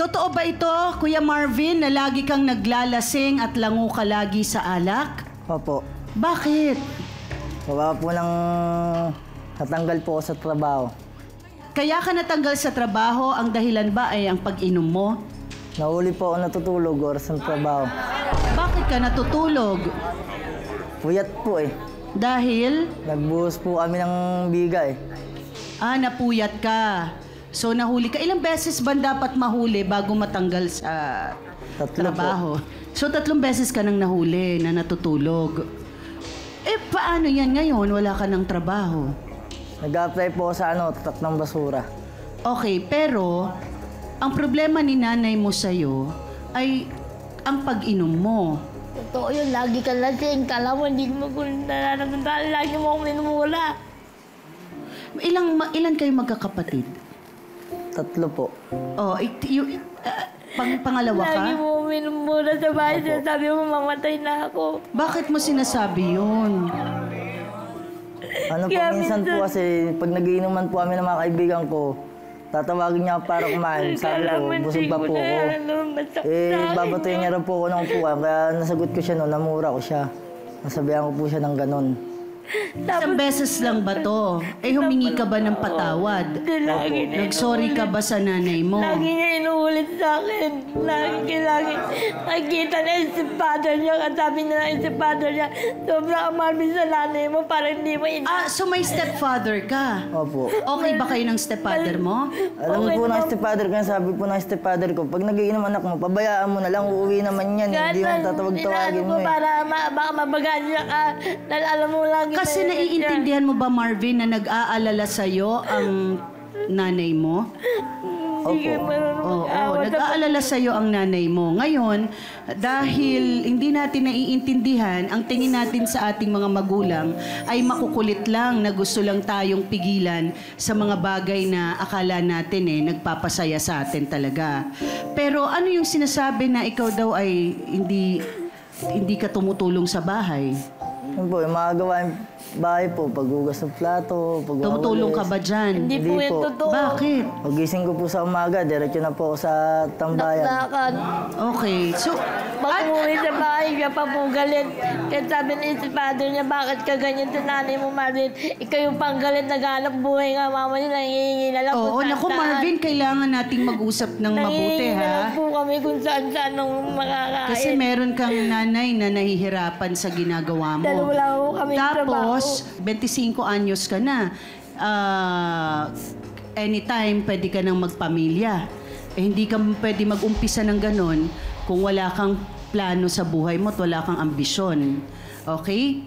Totoo ba ito, Kuya Marvin, na lagi kang naglalasing at lango ka lagi sa alak? Opo. Bakit? Baka po nang natanggal po ako sa trabaho. Kaya ka natanggal sa trabaho, ang dahilan ba ay ang pag-inom mo? Nahuli po ako natutulog oras ng trabaho. Bakit ka natutulog? Puyat po eh. Dahil? Nagbuhos po kami ng biga eh. Napuyat ka. So, nahuli ka. Ilang beses ba dapat mahuli bago matanggal sa trabaho? So, 3 beses ka nang nahuli na natutulog. Paano yan ngayon? Wala ka ng trabaho. Nag-apply po sa truck ng basura. Okay, pero ang problema ni nanay mo sa'yo ay ang pag-inom mo. Totoo yun, lagi ka lasing. Kala mo, hindi mo kung nararamdaman. Lagi mo akong minumula. Ilan kayo magkakapatid? 3 po. Pangalawa ka? Lagi mo minumula sa bahay. Sabi mo, mamatay na ako. Bakit mo sinasabi yun? Minsan po kasi, pag nagiinuman po kami ng mga kaibigan ko, tatawagin niya para kumain. Sabi ko, busog pa po ako. Babatuyin niya rin po ako ng upuan. Kaya nasagot ko siya noon, namura ko siya. Nasabihan ko po siya ng ganon. Isang beses lang ba to? Humingi ka ba ng patawad? Nag-sorry ka ba sa nanay mo? Lagi niya inuulit sa akin. Lagi. Nakikita na yung stepfather niya. Sabi na yung stepfather niya, sobrang amalbi sa nanay mo para hindi mo So may stepfather ka? Opo. Okay ba kayo ng stepfather mo? Alam mo po ng stepfather ko, sabi po ng stepfather ko, pag nagiinom anak mo, pabayaan mo na lang, uuwi naman yan. Hindi mo tatawag-tawagin mo eh. Para baka mabagaan niya ka. Dahil alam mo lang. Kasi naiintindihan mo ba, Marvin, na nag-aalala sa'yo ang nanay mo? Oo, nag-aalala sa'yo ang nanay mo. Ngayon, dahil hindi natin naiintindihan, ang tingin natin sa ating mga magulang ay makukulit lang na gusto lang tayong pigilan sa mga bagay na akala natin nagpapasaya sa atin talaga. Pero ano yung sinasabi na ikaw daw ay hindi ka tumutulong sa bahay? Yun po, yung mga gawain bahay po, paghugas ng plato, pagwawalis. Tumutulong ka ba dyan? Hindi po yung totoo. Bakit? Pagising ko po sa umaga, diretso na po ako sa tambayan. Naklakan. Okay, so... Pag umuwi sa bahay, siya pa po galit. Kaya sabi ni stepfather niya, bakit ka ganyan sa nanay mo, Marvin? Ikaw yung panggalit, naghanap buhay nga, mama niya, nangihingi na lang. Oo, naku Marvin, kailangan nating mag-usap ng mabuti, nangihingi na lang ha? po kami kung saan-saan nung makakain. Kasi meron kang nanay na nahihirapan sa ginagawa mo. Dahil wala ko kami Tapos, 25 anyos ka na. Anytime, pwede ka nang magpamilya. Hindi ka pwede mag-umpisa ng ganon kung wala kang plano sa buhay mo at wala kang ambisyon. Okay?